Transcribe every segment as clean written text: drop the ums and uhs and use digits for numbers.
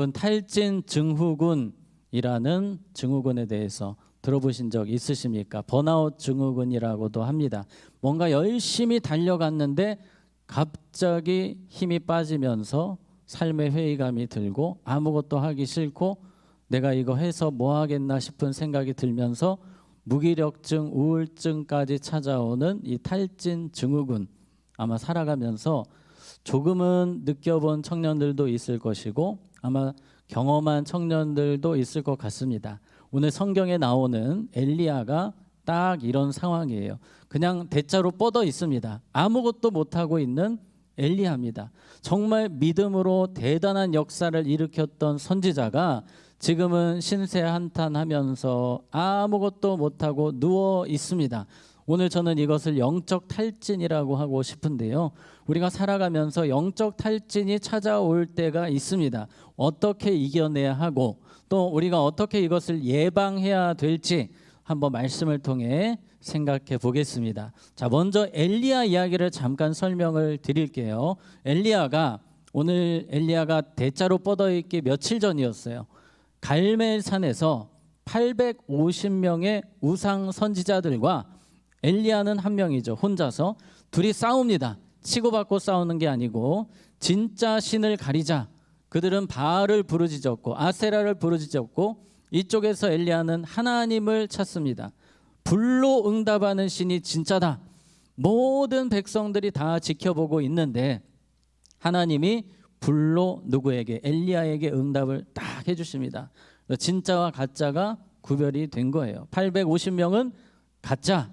탈진 증후군이라는 증후군에 대해서 들어보신 적 있으십니까? 번아웃 증후군이라고도 합니다. 뭔가 열심히 달려갔는데 갑자기 힘이 빠지면서 삶의 회의감이 들고 아무것도 하기 싫고 내가 이거 해서 뭐 하겠나 싶은 생각이 들면서 무기력증, 우울증까지 찾아오는 이 탈진 증후군, 아마 살아가면서 조금은 느껴본 청년들도 있을 것이고 아마 경험한 청년들도 있을 것 같습니다. 오늘 성경에 나오는 엘리야가 딱 이런 상황이에요. 그냥 대자로 뻗어 있습니다. 아무것도 못하고 있는 엘리야입니다. 정말 믿음으로 대단한 역사를 일으켰던 선지자가 지금은 신세한탄하면서 아무것도 못하고 누워 있습니다. 오늘 저는 이것을 영적 탈진이라고 하고 싶은데요. 우리가 살아가면서 영적 탈진이 찾아올 때가 있습니다. 어떻게 이겨내야 하고 또 우리가 어떻게 이것을 예방해야 될지 한번 말씀을 통해 생각해 보겠습니다. 자, 먼저 엘리야 이야기를 잠깐 설명을 드릴게요. 오늘 엘리야가 대자로 뻗어 있기 며칠 전이었어요. 갈멜산에서 850명의 우상 선지자들과 엘리야는 한 명이죠. 혼자서 둘이 싸웁니다. 치고받고 싸우는 게 아니고 진짜 신을 가리자. 그들은 바알을 부르짖었고 아세라를 부르짖었고 이쪽에서 엘리야는 하나님을 찾습니다. 불로 응답하는 신이 진짜다. 모든 백성들이 다 지켜보고 있는데 하나님이 불로 누구에게? 엘리야에게 응답을 딱 해주십니다. 진짜와 가짜가 구별이 된 거예요. 850명은 가짜,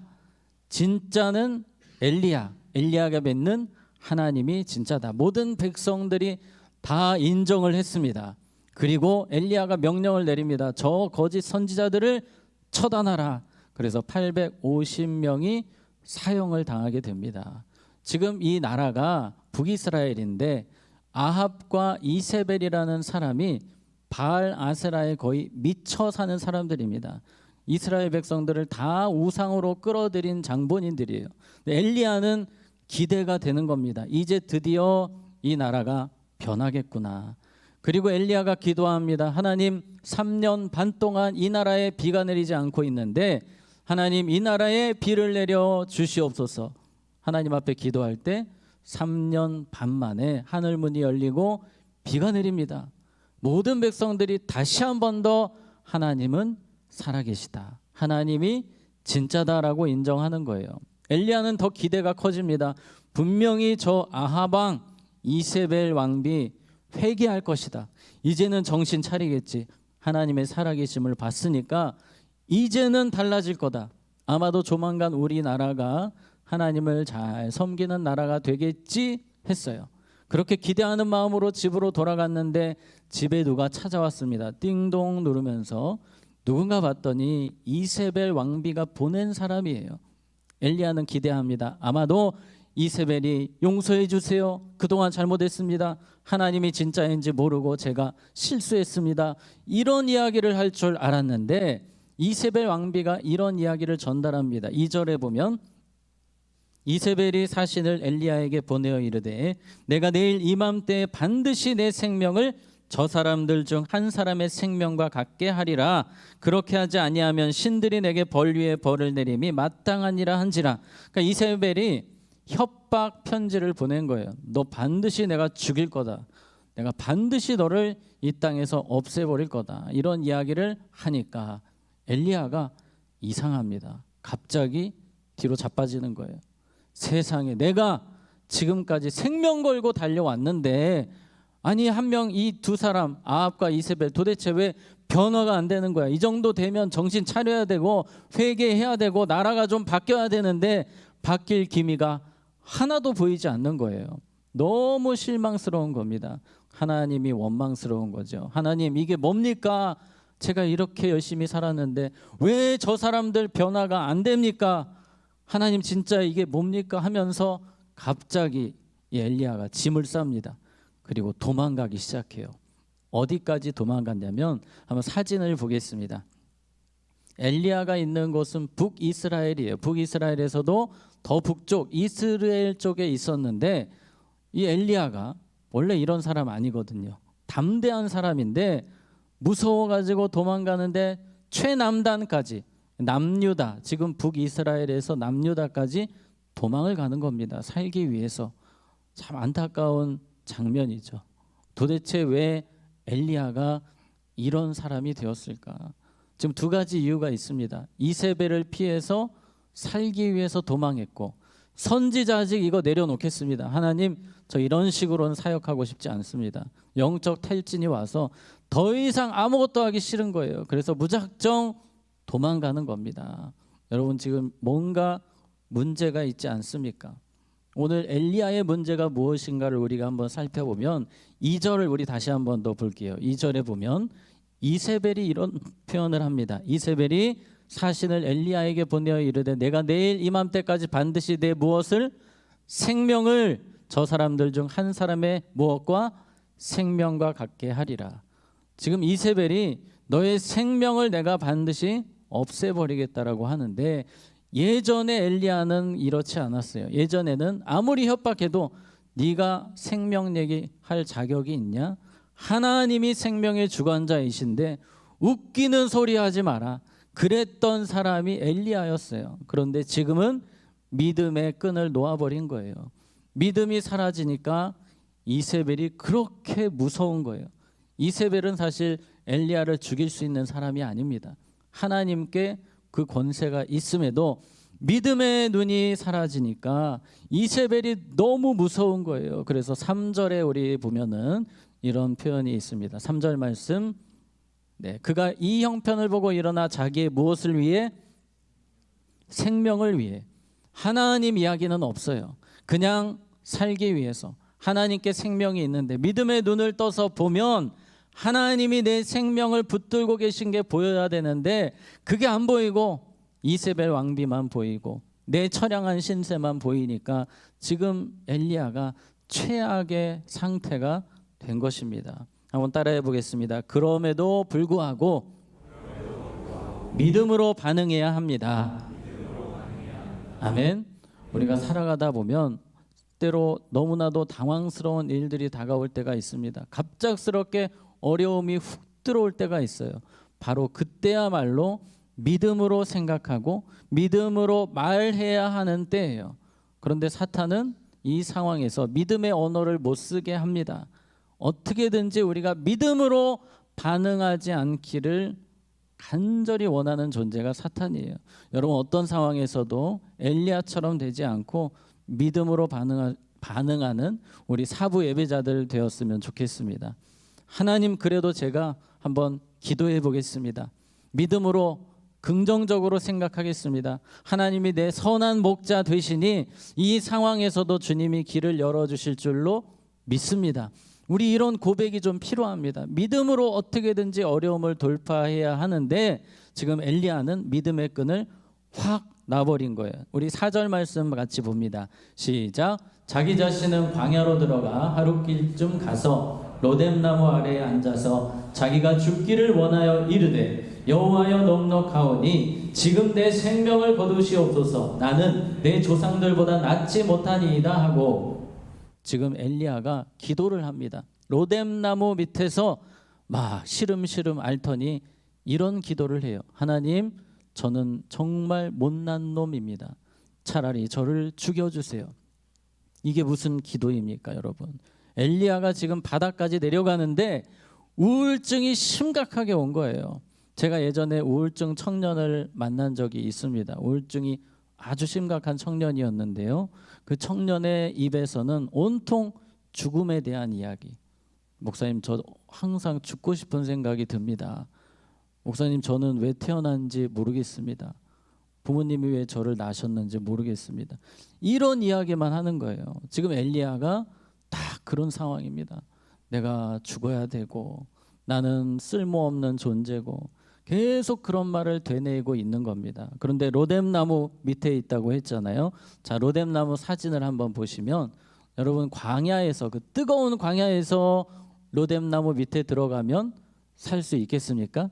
진짜는 엘리야가 맺는 하나님이 진짜다. 모든 백성들이 다 인정을 했습니다. 그리고 엘리야가 명령을 내립니다. 저 거짓 선지자들을 처단하라. 그래서 850명이 사형을 당하게 됩니다. 지금 이 나라가 북이스라엘인데 아합과 이세벨이라는 사람이 바알 아세라에 거의 미쳐 사는 사람들입니다. 이스라엘 백성들을 다 우상으로 끌어들인 장본인들이에요. 엘리야는 기대가 되는 겁니다. 이제 드디어 이 나라가 변하겠구나. 그리고 엘리야가 기도합니다. 하나님, 3년 반 동안 이 나라에 비가 내리지 않고 있는데 하나님, 이 나라에 비를 내려 주시옵소서. 하나님 앞에 기도할 때 3년 반 만에 하늘 문이 열리고 비가 내립니다. 모든 백성들이 다시 한 번 더 하나님은 살아계시다, 하나님이 진짜다라고 인정하는 거예요. 엘리야는 더 기대가 커집니다. 분명히 저 아합 왕 이세벨 왕비 회개할 것이다. 이제는 정신 차리겠지. 하나님의 살아계심을 봤으니까 이제는 달라질 거다. 아마도 조만간 우리나라가 하나님을 잘 섬기는 나라가 되겠지 했어요. 그렇게 기대하는 마음으로 집으로 돌아갔는데 집에 누가 찾아왔습니다. 띵동 누르면서 누군가 봤더니 이세벨 왕비가 보낸 사람이에요. 엘리야는 기대합니다. 아마도 이세벨이 용서해 주세요. 그동안 잘못했습니다. 하나님이 진짜인지 모르고 제가 실수했습니다. 이런 이야기를 할 줄 알았는데 이세벨 왕비가 이런 이야기를 전달합니다. 2절에 보면 이세벨이 사신을 엘리야에게 보내어 이르되 내가 내일 이맘때에 반드시 내 생명을 저 사람들 중 한 사람의 생명과 같게 하리라. 그렇게 하지 아니하면 신들이 내게 벌 위에 벌을 내림이 마땅하니라 한지라. 그러니까 이세벨이 협박 편지를 보낸 거예요. 너 반드시 내가 죽일 거다. 내가 반드시 너를 이 땅에서 없애버릴 거다. 이런 이야기를 하니까 엘리야가 이상합니다. 갑자기 뒤로 자빠지는 거예요. 세상에, 내가 지금까지 생명 걸고 달려왔는데 아니 한 명 이 두 사람 아합과 이세벨 도대체 왜 변화가 안 되는 거야? 이 정도 되면 정신 차려야 되고 회개해야 되고 나라가 좀 바뀌어야 되는데 바뀔 기미가 하나도 보이지 않는 거예요. 너무 실망스러운 겁니다. 하나님이 원망스러운 거죠. 하나님, 이게 뭡니까? 제가 이렇게 열심히 살았는데 왜 저 사람들 변화가 안 됩니까? 하나님, 진짜 이게 뭡니까? 하면서 갑자기 이 엘리야가 짐을 쌉니다. 그리고 도망가기 시작해요. 어디까지 도망갔냐면 한번 사진을 보겠습니다. 엘리야가 있는 곳은 북이스라엘이에요. 북이스라엘에서도 더 북쪽 이스라엘 쪽에 있었는데 이 엘리야가 원래 이런 사람 아니거든요. 담대한 사람인데 무서워가지고 도망가는데 최남단까지, 남유다, 지금 북이스라엘에서 남유다까지 도망을 가는 겁니다. 살기 위해서. 참 안타까운 장면이죠. 도대체 왜 엘리야가 이런 사람이 되었을까? 지금 두 가지 이유가 있습니다. 이세벨을 피해서 살기 위해서 도망했고, 선지자직 이거 내려놓겠습니다. 하나님, 저 이런 식으로는 사역하고 싶지 않습니다. 영적 탈진이 와서 더 이상 아무것도 하기 싫은 거예요. 그래서 무작정 도망가는 겁니다. 여러분, 지금 뭔가 문제가 있지 않습니까? 오늘 엘리야의 문제가 무엇인가를 우리가 한번 살펴보면 2절을 우리 다시 한번 더 볼게요. 2절에 보면 이세벨이 이런 표현을 합니다. 이세벨이 사신을 엘리야에게 보내어 이르되 내가 내일 이맘때까지 반드시 내 무엇을, 생명을 저 사람들 중 한 사람의 무엇과, 생명과 같게 하리라. 지금 이세벨이 너의 생명을 내가 반드시 없애버리겠다라고 하는데, 예전에 엘리야는 이렇지 않았어요. 예전에는 아무리 협박해도 네가 생명 얘기할 자격이 있냐? 하나님이 생명의 주관자이신데 웃기는 소리 하지 마라. 그랬던 사람이 엘리야였어요. 그런데 지금은 믿음의 끈을 놓아버린 거예요. 믿음이 사라지니까 이세벨이 그렇게 무서운 거예요. 이세벨은 사실 엘리야를 죽일 수 있는 사람이 아닙니다. 하나님께 그 권세가 있음에도 믿음의 눈이 사라지니까 이세벨이 너무 무서운 거예요. 그래서 3절에 우리 보면은 이런 표현이 있습니다. 3절 말씀, 그가 이 형편을 보고 일어나 자기의 무엇을 위해, 생명을 위해. 하나님 이야기는 없어요. 그냥 살기 위해서. 하나님께 생명이 있는데 믿음의 눈을 떠서 보면 하나님이 내 생명을 붙들고 계신 게 보여야 되는데 그게 안 보이고 이세벨 왕비만 보이고 내 처량한 신세만 보이니까 지금 엘리야가 최악의 상태가 된 것입니다. 한번 따라해 보겠습니다. 그럼에도 불구하고 믿음으로 반응해야 합니다. 아멘. 우리가 살아가다 보면 때로 너무나도 당황스러운 일들이 다가올 때가 있습니다. 갑작스럽게 어려움이 훅 들어올 때가 있어요. 바로 그때야말로 믿음으로 생각하고 믿음으로 말해야 하는 때예요. 그런데 사탄은 이 상황에서 믿음의 언어를 못 쓰게 합니다. 어떻게든지 우리가 믿음으로 반응하지 않기를 간절히 원하는 존재가 사탄이에요. 여러분, 어떤 상황에서도 엘리야처럼 되지 않고 믿음으로 반응하는 우리 사부 예배자들 되었으면 좋겠습니다. 하나님, 그래도 제가 한번 기도해 보겠습니다. 믿음으로 긍정적으로 생각하겠습니다. 하나님이 내 선한 목자 되시니 이 상황에서도 주님이 길을 열어주실 줄로 믿습니다. 우리 이런 고백이 좀 필요합니다. 믿음으로 어떻게든지 어려움을 돌파해야 하는데 지금 엘리야는 믿음의 끈을 확 놔버린 거예요. 우리 4절 말씀 같이 봅니다. 시작. 자기 자신은 광야로 들어가 하룻길쯤 가서 로뎀나무 아래에 앉아서 자기가 죽기를 원하여 이르되 여호와여 넉넉하오니 지금 내 생명을 거두시옵소서. 나는 내 조상들보다 낫지 못하니이다 하고, 지금 엘리야가 기도를 합니다. 로뎀나무 밑에서 막 시름시름 앓더니 이런 기도를 해요. 하나님, 저는 정말 못난 놈입니다. 차라리 저를 죽여주세요. 이게 무슨 기도입니까, 여러분? 엘리야가 지금 바닥까지 내려가는데 우울증이 심각하게 온 거예요. 제가 예전에 우울증 청년을 만난 적이 있습니다. 우울증이 아주 심각한 청년이었는데요. 그 청년의 입에서는 온통 죽음에 대한 이야기. 목사님, 저 항상 죽고 싶은 생각이 듭니다. 목사님, 저는 왜 태어난지 모르겠습니다. 부모님이 왜 저를 낳으셨는지 모르겠습니다. 이런 이야기만 하는 거예요. 지금 엘리야가 딱 그런 상황입니다. 내가 죽어야 되고 나는 쓸모없는 존재고 계속 그런 말을 되뇌이고 있는 겁니다. 그런데 로뎀나무 밑에 있다고 했잖아요. 자, 로뎀나무 사진을 한번 보시면 여러분, 광야에서, 그 뜨거운 광야에서 로뎀나무 밑에 들어가면 살 수 있겠습니까?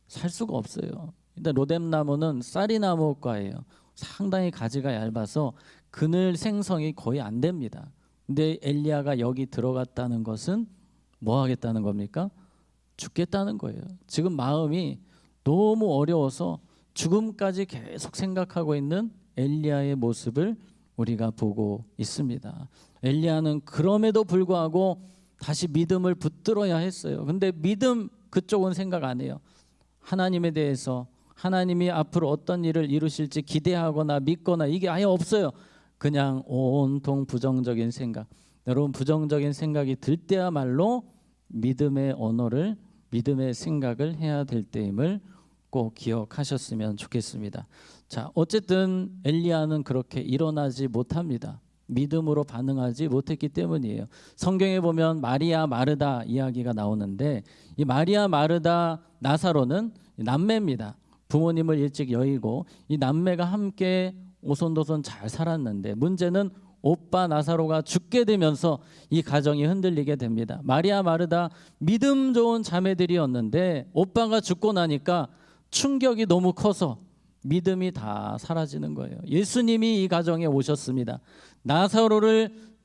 살 수가 없어요. 일단 로뎀나무는 쌀이나무과예요. 상당히 가지가 얇아서 그늘 생성이 거의 안 됩니다. 근데 엘리야가 여기 들어갔다는 것은 뭐 하겠다는 겁니까? 죽겠다는 거예요. 지금 마음이 너무 어려워서 죽음까지 계속 생각하고 있는 엘리야의 모습을 우리가 보고 있습니다. 엘리야는 그럼에도 불구하고 다시 믿음을 붙들어야 했어요. 근데 믿음 그쪽은 생각 안 해요. 하나님에 대해서 하나님이 앞으로 어떤 일을 이루실지 기대하거나 믿거나 이게 아예 없어요. 그냥 온통 부정적인 생각. 여러분, 부정적인 생각이 들 때야말로 믿음의 언어를, 믿음의 생각을 해야 될 때임을 꼭 기억하셨으면 좋겠습니다. 자, 어쨌든 엘리야는 그렇게 일어나지 못합니다. 믿음으로 반응하지 못했기 때문이에요. 성경에 보면 마리아 마르다 이야기가 나오는데, 이 마리아 마르다 나사로는 남매입니다. 부모님을 일찍 여의고 이 남매가 함께 오손도손 잘 살았는데, 문제는 오빠 나사로가 죽게 되면서 이 가정이 흔들리게 됩니다. 마리아 마르다 믿음 좋은 자매들이었는데 오빠가 죽고 나니까 충격이 너무 커서 믿음이 다 사라지는 거예요. 예수님이 이 가정에 오셨습니다.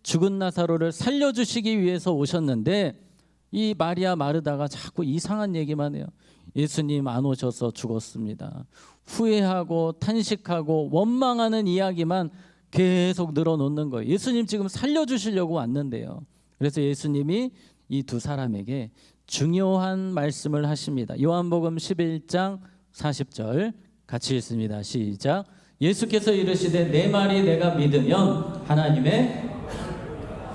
죽은 나사로를 살려주시기 위해서 오셨는데 이 마리아 마르다가 자꾸 이상한 얘기만 해요. 예수님 안 오셔서 죽었습니다. 후회하고 탄식하고 원망하는 이야기만 계속 늘어놓는 거예요. 예수님 지금 살려주시려고 왔는데요. 그래서 예수님이 이 두 사람에게 중요한 말씀을 하십니다. 요한복음 11장 40절 같이 읽습니다. 시작. 예수께서 이르시되 내 말이 내가 믿으면 하나님의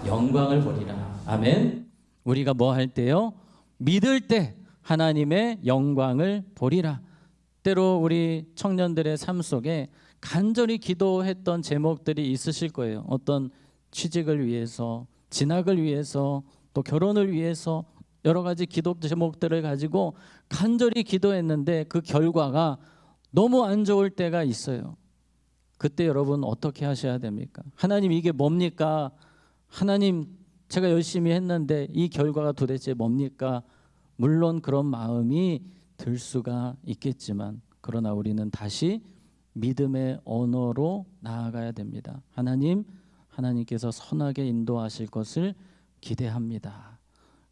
영광을 보리라. 아멘. 우리가 뭐 할 때요? 믿을 때 하나님의 영광을 보리라. 때로 우리 청년들의 삶 속에 간절히 기도했던 제목들이 있으실 거예요. 어떤 취직을 위해서, 진학을 위해서, 또 결혼을 위해서 여러 가지 기도 제목들을 가지고 간절히 기도했는데 그 결과가 너무 안 좋을 때가 있어요. 그때 여러분 어떻게 하셔야 됩니까? 하나님 이게 뭡니까? 하나님 제가 열심히 했는데 이 결과가 도대체 뭡니까? 물론 그런 마음이 들 수가 있겠지만, 그러나 우리는 다시 믿음의 언어로 나아가야 됩니다. 하나님께서 선하게 인도하실 것을 기대합니다.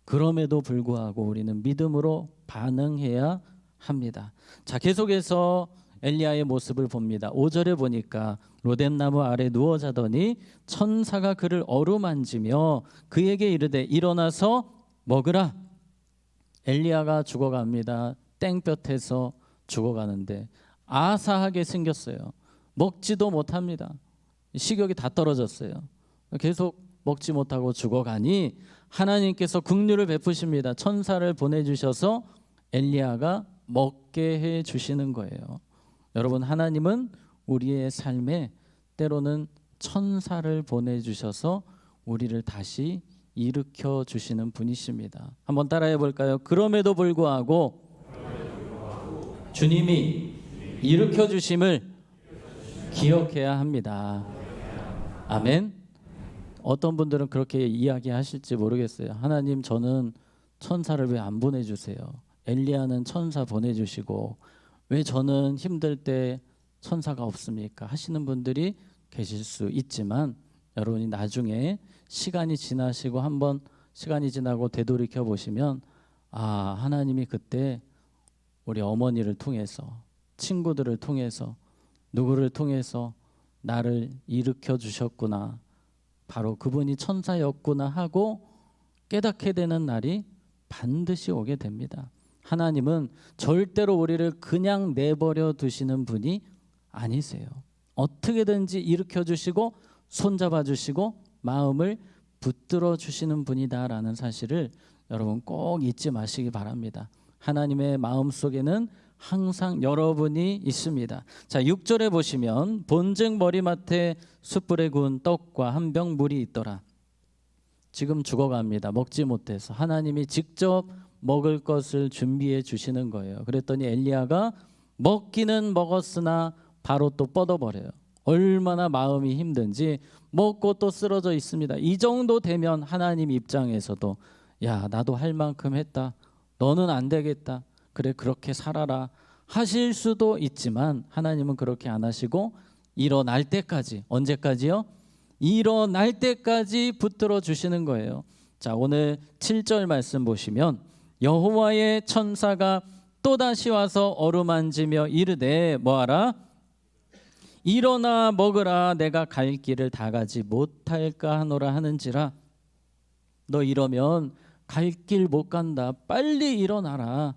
그럼에도 불구하고 우리는 믿음으로 반응해야 합니다. 자, 계속해서 엘리야의 모습을 봅니다. 5절에 보니까 로뎀나무 아래 누워 자더니 천사가 그를 어루만지며 그에게 이르되 일어나서 먹으라. 엘리야가 죽어갑니다. 땡볕에서 죽어가는데 아사하게 생겼어요. 먹지도 못합니다. 식욕이 다 떨어졌어요. 계속 먹지 못하고 죽어가니 하나님께서 긍휼을 베푸십니다. 천사를 보내주셔서 엘리야가 먹게 해 주시는 거예요. 여러분, 하나님은 우리의 삶에 때로는 천사를 보내주셔서 우리를 다시 일으켜 주시는 분이십니다. 한번 따라해 볼까요? 그럼에도 불구하고 주님이 일으켜 주심을 기억해야 합니다. 아멘. 어떤 분들은 그렇게 이야기하실지 모르겠어요. 하나님, 저는 천사를 왜 안 보내주세요? 엘리야는 천사 보내주시고 왜 저는 힘들 때 천사가 없습니까? 하시는 분들이 계실 수 있지만, 여러분이 나중에 시간이 지나시고 한번 시간이 지나고 되돌이켜 보시면, 아, 하나님이 그때 우리 어머니를 통해서, 친구들을 통해서, 누구를 통해서 나를 일으켜 주셨구나, 바로 그분이 천사였구나 하고 깨닫게 되는 날이 반드시 오게 됩니다. 하나님은 절대로 우리를 그냥 내버려 두시는 분이 아니세요. 어떻게든지 일으켜 주시고 손잡아 주시고 마음을 붙들어 주시는 분이다라는 사실을 여러분 꼭 잊지 마시기 바랍니다. 하나님의 마음속에는 항상 여러분이 있습니다. 자, 6절에 보시면 본즉 머리맡에 숯불에 구운 떡과 한 병 물이 있더라. 지금 죽어갑니다. 먹지 못해서 하나님이 직접 먹을 것을 준비해 주시는 거예요. 그랬더니 엘리야가 먹기는 먹었으나 바로 또 뻗어버려요. 얼마나 마음이 힘든지 먹고 또 쓰러져 있습니다. 이 정도 되면 하나님 입장에서도 야, 나도 할 만큼 했다, 너는 안 되겠다, 그래 그렇게 살아라 하실 수도 있지만, 하나님은 그렇게 안 하시고 일어날 때까지, 언제까지요? 일어날 때까지 붙들어 주시는 거예요. 자, 오늘 7절 말씀 보시면 여호와의 천사가 또다시 와서 어루만지며 이르되 뭐하라? 일어나 먹으라. 내가 갈 길을 다 가지 못할까 하노라 하는지라. 너 이러면 갈 길 못 간다. 빨리 일어나라.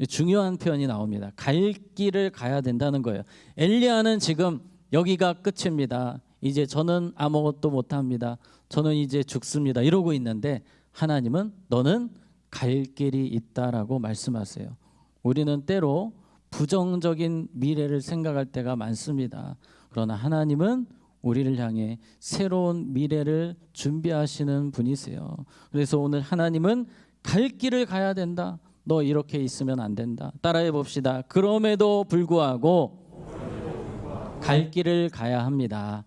중요한 표현이 나옵니다. 갈 길을 가야 된다는 거예요. 엘리야는 지금 여기가 끝입니다. 이제 저는 아무것도 못합니다. 저는 이제 죽습니다. 이러고 있는데 하나님은 너는 갈 길이 있다라고 말씀하세요. 우리는 때로 부정적인 미래를 생각할 때가 많습니다. 그러나 하나님은 우리를 향해 새로운 미래를 준비하시는 분이세요. 그래서 오늘 하나님은 갈 길을 가야 된다. 너 이렇게 있으면 안 된다. 따라해 봅시다. 그럼에도 불구하고 갈 길을 가야 합니다.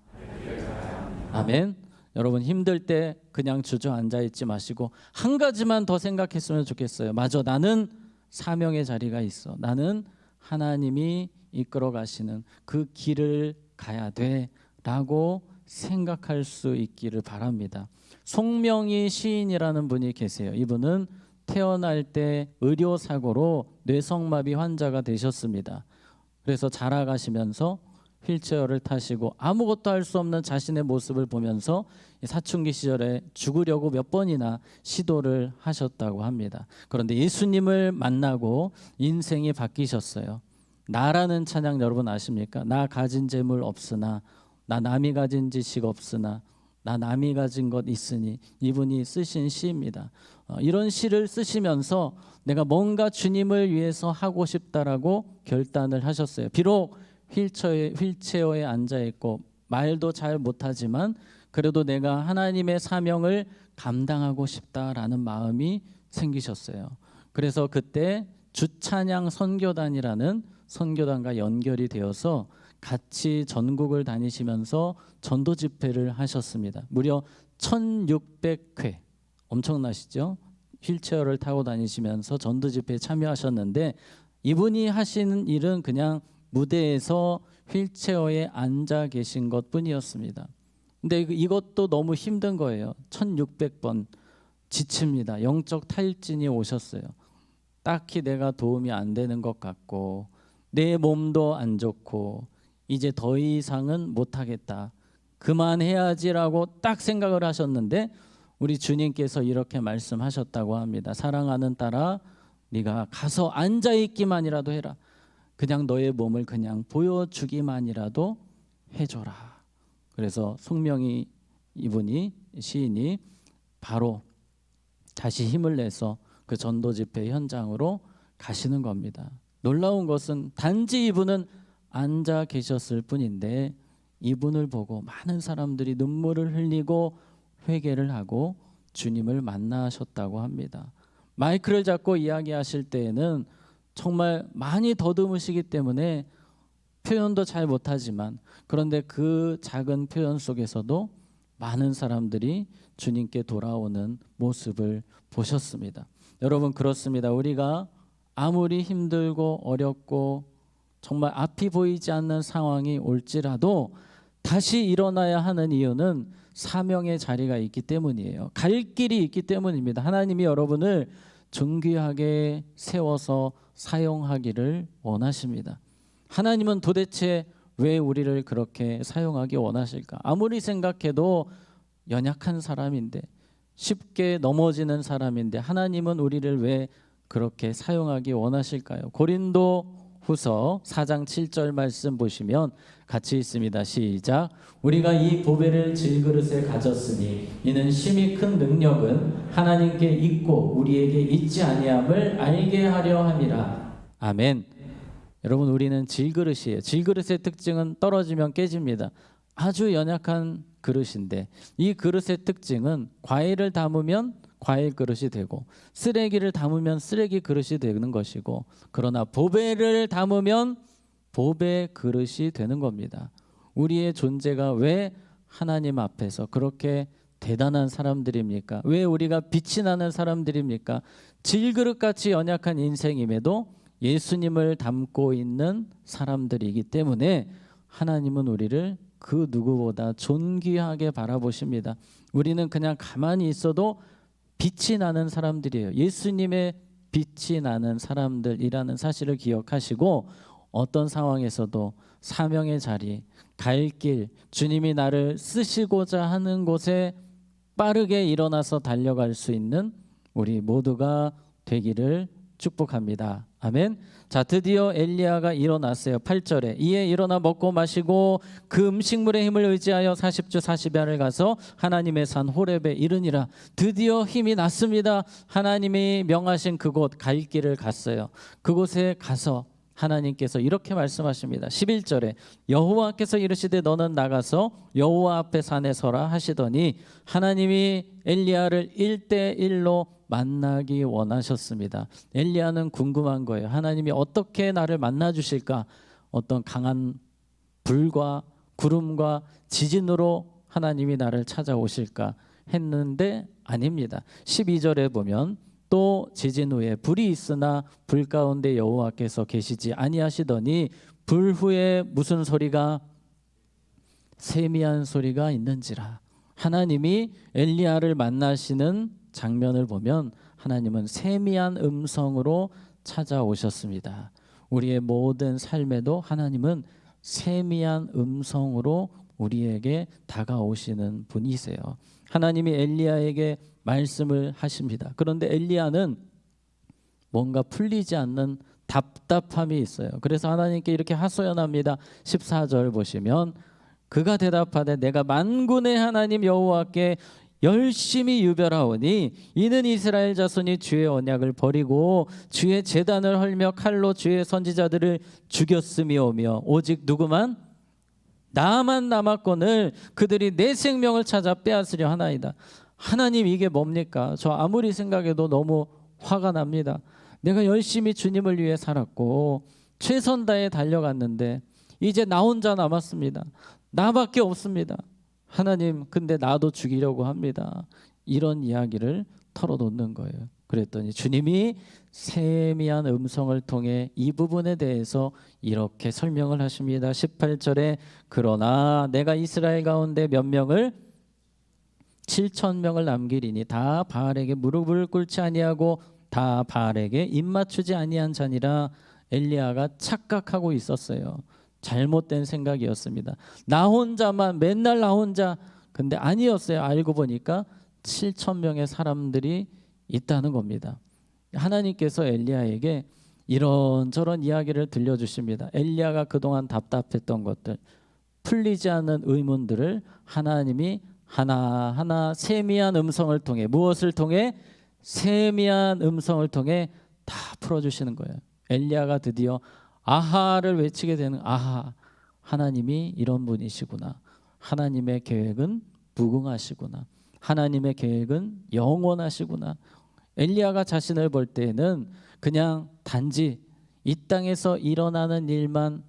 아멘. 여러분 힘들 때 그냥 주저앉아 있지 마시고 한 가지만 더 생각했으면 좋겠어요. 맞아, 나는 사명의 자리가 있어. 나는 하나님이 이끌어 가시는 그 길을 가야 돼 라고 생각할 수 있기를 바랍니다. 송명희 시인이라는 분이 계세요. 이분은 태어날 때 의료사고로 뇌성마비 환자가 되셨습니다. 그래서 자라가시면서 휠체어를 타시고 아무것도 할 수 없는 자신의 모습을 보면서 사춘기 시절에 죽으려고 몇 번이나 시도를 하셨다고 합니다. 그런데 예수님을 만나고 인생이 바뀌셨어요. 나라는 찬양 여러분 아십니까? 나 가진 재물 없으나, 나 남이 가진 지식 없으나, 나 남이 가진 것 있으니. 이분이 쓰신 시입니다. 이런 시를 쓰시면서 내가 뭔가 주님을 위해서 하고 싶다라고 결단을 하셨어요. 비록 휠체어에 앉아 있고 말도 잘 못하지만 그래도 내가 하나님의 사명을 감당하고 싶다라는 마음이 생기셨어요. 그래서 그때 주찬양 선교단이라는 선교단과 연결이 되어서 같이 전국을 다니시면서 전도 집회를 하셨습니다. 무려 1600회, 엄청나시죠? 휠체어를 타고 다니시면서 전도 집회에 참여하셨는데 이분이 하시는 일은 그냥 무대에서 휠체어에 앉아 계신 것뿐이었습니다. 근데 이것도 너무 힘든 거예요. 1600번 지칩니다. 영적 탈진이 오셨어요. 딱히 내가 도움이 안 되는 것 같고 내 몸도 안 좋고 이제 더 이상은 못하겠다. 그만해야지라고 딱 생각을 하셨는데 우리 주님께서 이렇게 말씀하셨다고 합니다. 사랑하는 딸아, 네가 가서 앉아있기만이라도 해라. 그냥 너의 몸을 그냥 보여주기만이라도 해줘라. 그래서 송명희 이분이 시인이 바로 다시 힘을 내서 그 전도 집회 현장으로 가시는 겁니다. 놀라운 것은 단지 이분은 앉아 계셨을 뿐인데 이분을 보고 많은 사람들이 눈물을 흘리고 회개를 하고 주님을 만나셨다고 합니다. 마이크를 잡고 이야기하실 때에는 정말 많이 더듬으시기 때문에 표현도 잘 못하지만 그런데 그 작은 표현 속에서도 많은 사람들이 주님께 돌아오는 모습을 보셨습니다. 여러분 그렇습니다. 우리가 아무리 힘들고 어렵고 정말 앞이 보이지 않는 상황이 올지라도 다시 일어나야 하는 이유는 사명의 자리가 있기 때문이에요. 갈 길이 있기 때문입니다. 하나님이 여러분을 존귀하게 세워서 사용하기를 원하십니다. 하나님은 도대체 왜 우리를 그렇게 사용하기 원하실까? 아무리 생각해도 연약한 사람인데 쉽게 넘어지는 사람인데 하나님은 우리를 왜 그렇게 사용하기 원하실까요? 고린도 후서 4장 7절 말씀 보시면 같이 있습니다. 시작. 우리가 이 보배를 질그릇에 가졌으니 이는 심히 큰 능력은 하나님께 있고 우리에게 있지 아니함을 알게 하려 함이라. 아멘. 여러분 우리는 질그릇이에요. 질그릇의 특징은 떨어지면 깨집니다. 아주 연약한 그릇인데 이 그릇의 특징은 과일을 담으면 과일 그릇이 되고 쓰레기를 담으면 쓰레기 그릇이 되는 것이고 그러나 보배를 담으면 보배 그릇이 되는 겁니다. 우리의 존재가 왜 하나님 앞에서 그렇게 대단한 사람들입니까? 왜 우리가 빛이 나는 사람들입니까? 질그릇같이 연약한 인생임에도 예수님을 담고 있는 사람들이기 때문에 하나님은 우리를 그 누구보다 존귀하게 바라보십니다. 우리는 그냥 가만히 있어도 빛이 나는 사람들이에요. 예수님의 빛이 나는 사람들이라는 사실을 기억하시고 어떤 상황에서도 사명의 자리, 갈 길, 주님이 나를 쓰시고자 하는 곳에 빠르게 일어나서 달려갈 수 있는 우리 모두가 되기를 축복합니다. 아멘. 자, 드디어 엘리야가 일어났어요. 8절에 이에 일어나 먹고 마시고 그 음식물의 힘을 의지하여 40주 40야를 가서 하나님의 산 호렙에 이르니라. 드디어 힘이 났습니다. 하나님이 명하신 그곳 갈 길을 갔어요. 그곳에 가서 하나님께서 이렇게 말씀하십니다. 11절에 여호와께서 이르시되 너는 나가서 여호와 앞에 산에 서라 하시더니 하나님이 엘리야를 1대1로 만나기 원하셨습니다. 엘리야는 궁금한 거예요. 하나님이 어떻게 나를 만나 주실까? 어떤 강한 불과 구름과 지진으로 하나님이 나를 찾아오실까 했는데 아닙니다. 12절에 보면 또 지진 후에 불이 있으나 불 가운데 여호와께서 계시지 아니하시더니 불 후에 무슨 소리가? 세미한 소리가 있는지라. 하나님이 엘리야를 만나시는 장면을 보면 하나님은 세미한 음성으로 찾아오셨습니다. 우리의 모든 삶에도 하나님은 세미한 음성으로 우리에게 다가오시는 분이세요. 하나님이 엘리야에게 말씀을 하십니다. 그런데 엘리야는 뭔가 풀리지 않는 답답함이 있어요. 그래서 하나님께 이렇게 하소연합니다. 14절 보시면 그가 대답하되 내가 만군의 하나님 여호와께 열심히 유별하오니 이는 이스라엘 자손이 주의 언약을 버리고 주의 제단을 헐며 칼로 주의 선지자들을 죽였음이오며 오직 누구만? 나만 남았거늘 그들이 내 생명을 찾아 빼앗으려 하나이다. 하나님 이게 뭡니까? 저 아무리 생각해도 너무 화가 납니다. 내가 열심히 주님을 위해 살았고 최선 다해 달려갔는데 이제 나 혼자 남았습니다. 나밖에 없습니다. 하나님 근데 나도 죽이려고 합니다. 이런 이야기를 털어놓는 거예요. 그랬더니 주님이 세미한 음성을 통해 이 부분에 대해서 이렇게 설명을 하십니다. 18절에 그러나 내가 이스라엘 가운데 몇 명을 7,000명을 남기리니 다 바알에게 무릎을 꿇지 아니하고 다 바알에게 입맞추지 아니한 자니라. 엘리야가 착각하고 있었어요. 잘못된 생각이었습니다. 나 혼자만 맨날 나 혼자. 근데 아니었어요. 알고 보니까 7,000명의 사람들이 있다는 겁니다. 하나님께서 엘리야에게 이런저런 이야기를 들려주십니다. 엘리야가 그동안 답답했던 것들, 풀리지 않는 의문들을 하나님이 하나하나 세미한 음성을 통해, 무엇을 통해? 세미한 음성을 통해 다 풀어주시는 거예요. 엘리야가 드디어 아하를 외치게 되는, 아하, 하나님이 이런 분이시구나. 하나님의 계획은 무궁하시구나. 하나님의 계획은 영원하시구나. 엘리야가 자신을 볼 때에는 그냥 단지 이 땅에서 일어나는 일만,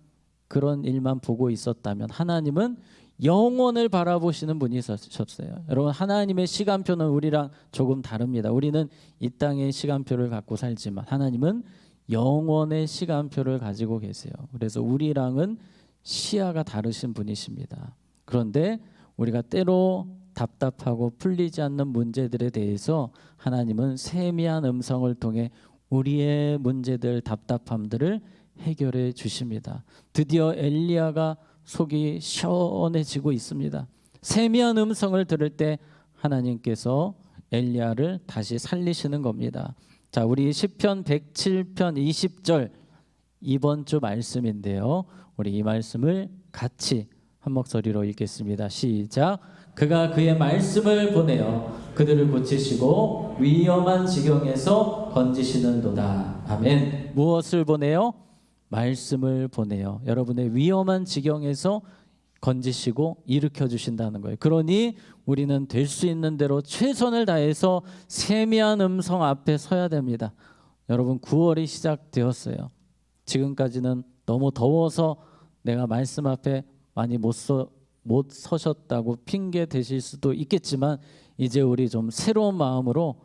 그런 일만 보고 있었다면 하나님은 영원을 바라보시는 분이셨어요. 여러분, 하나님의 시간표는 우리랑 조금 다릅니다. 우리는 이 땅의 시간표를 갖고 살지만 하나님은 영원의 시간표를 가지고 계세요. 그래서 우리랑은 시야가 다르신 분이십니다. 그런데 우리가 때로 답답하고 풀리지 않는 문제들에 대해서 하나님은 세미한 음성을 통해 우리의 문제들, 답답함들을 해결해 주십니다. 드디어 엘리야가 속이 시원해지고 있습니다. 세미한 음성을 들을 때 하나님께서 엘리야를 다시 살리시는 겁니다. 자, 우리 시편 107편 20절 이번 주 말씀인데요. 우리 이 말씀을 같이 한 목소리로 읽겠습니다. 시작. 그가 그의 말씀을 보내어 그들을 고치시고 위험한 지경에서 건지시는도다. 아멘. 무엇을 보내요? 말씀을 보내요. 여러분의 위험한 지경에서 건지시고 일으켜 주신다는 거예요. 그러니 우리는 될 수 있는 대로 최선을 다해서 세미한 음성 앞에 서야 됩니다. 여러분, 9월이 시작되었어요. 지금까지는 너무 더워서 내가 말씀 앞에 많이 못 서셨다고 핑계 대실 수도 있겠지만 이제 우리 좀 새로운 마음으로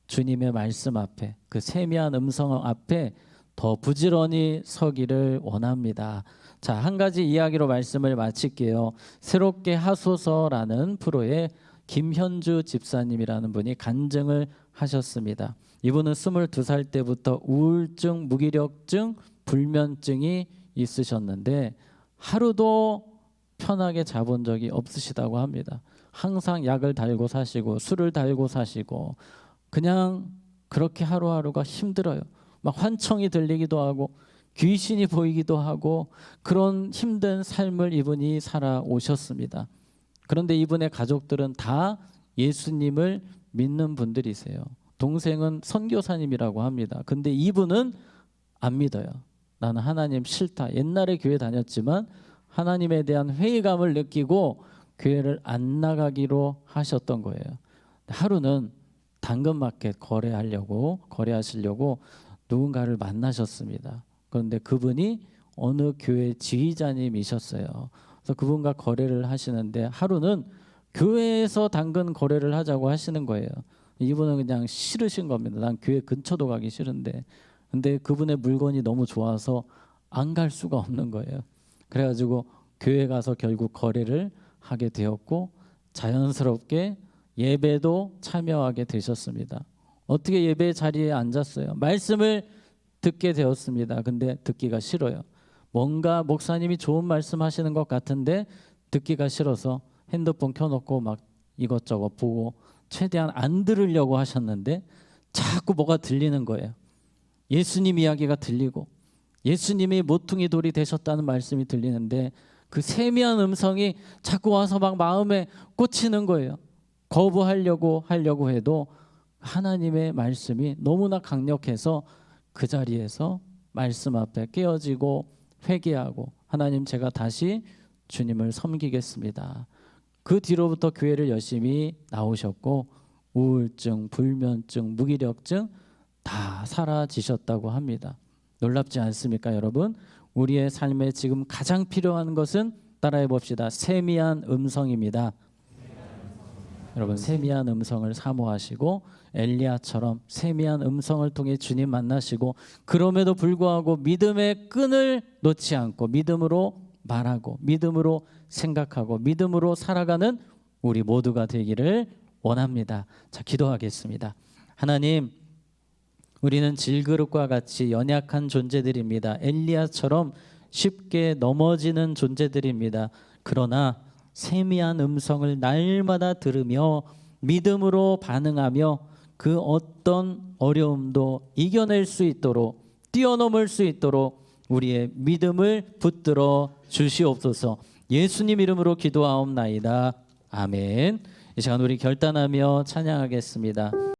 주님의 말씀 앞에, 그 세미한 음성 앞에 더 부지런히 서기를 원합니다. 자, 한 가지 이야기로 말씀을 마칠게요. 새롭게 하소서라는 프로에 김현주 집사님이라는 분이 간증을 하셨습니다. 이분은 22살 때부터 우울증, 무기력증, 불면증이 있으셨는데 하루도 편하게 자본 적이 없으시다고 합니다. 항상 약을 달고 사시고 술을 달고 사시고 그냥 그렇게 하루하루가 힘들어요. 막 환청이 들리기도 하고 귀신이 보이기도 하고 그런 힘든 삶을 이분이 살아오셨습니다. 그런데 이분의 가족들은 다 예수님을 믿는 분들이세요. 동생은 선교사님이라고 합니다. 근데 이분은 안 믿어요. 나는 하나님 싫다. 옛날에 교회 다녔지만 하나님에 대한 회의감을 느끼고 교회를 안 나가기로 하셨던 거예요. 하루는 당근마켓 거래하시려고 누군가를 만나셨습니다. 그런데 그분이 어느 교회 지휘자님이셨어요. 그래서 그분과 거래를 하시는데 하루는 교회에서 당근 거래를 하자고 하시는 거예요. 이분은 그냥 싫으신 겁니다. 난 교회 근처도 가기 싫은데. 근데 그분의 물건이 너무 좋아서 안 갈 수가 없는 거예요. 그래가지고 교회 가서 결국 거래를 하게 되었고 자연스럽게 예배도 참여하게 되셨습니다. 어떻게 예배 자리에 앉았어요? 말씀을 듣게 되었습니다. 근데 듣기가 싫어요. 뭔가 목사님이 좋은 말씀 하시는 것 같은데 듣기가 싫어서 핸드폰 켜놓고 막 이것저것 보고 최대한 안 들으려고 하셨는데 자꾸 뭐가 들리는 거예요. 예수님 이야기가 들리고 예수님이 모퉁이 돌이 되셨다는 말씀이 들리는데 그 세미한 음성이 자꾸 와서 막 마음에 꽂히는 거예요. 거부하려고 해도 하나님의 말씀이 너무나 강력해서 그 자리에서 말씀 앞에 깨어지고 회개하고 하나님 제가 다시 주님을 섬기겠습니다. 그 뒤로부터 교회를 열심히 나오셨고 우울증, 불면증, 무기력증 다 사라지셨다고 합니다. 놀랍지 않습니까, 여러분? 우리의 삶에 지금 가장 필요한 것은 따라해 봅시다. 세미한 음성입니다. 여러분 세미한 음성을 사모하시고 엘리야처럼 세미한 음성을 통해 주님 만나시고 그럼에도 불구하고 믿음의 끈을 놓지 않고 믿음으로 말하고 믿음으로 생각하고 믿음으로 살아가는 우리 모두가 되기를 원합니다. 자, 기도하겠습니다. 하나님, 우리는 질그릇과 같이 연약한 존재들입니다. 엘리야처럼 쉽게 넘어지는 존재들입니다. 그러나 세미한 음성을 날마다 들으며 믿음으로 반응하며 그 어떤 어려움도 이겨낼 수 있도록 뛰어넘을 수 있도록 우리의 믿음을 붙들어 주시옵소서. 예수님 이름으로 기도하옵나이다. 아멘. 이 시간 우리 결단하며 찬양하겠습니다.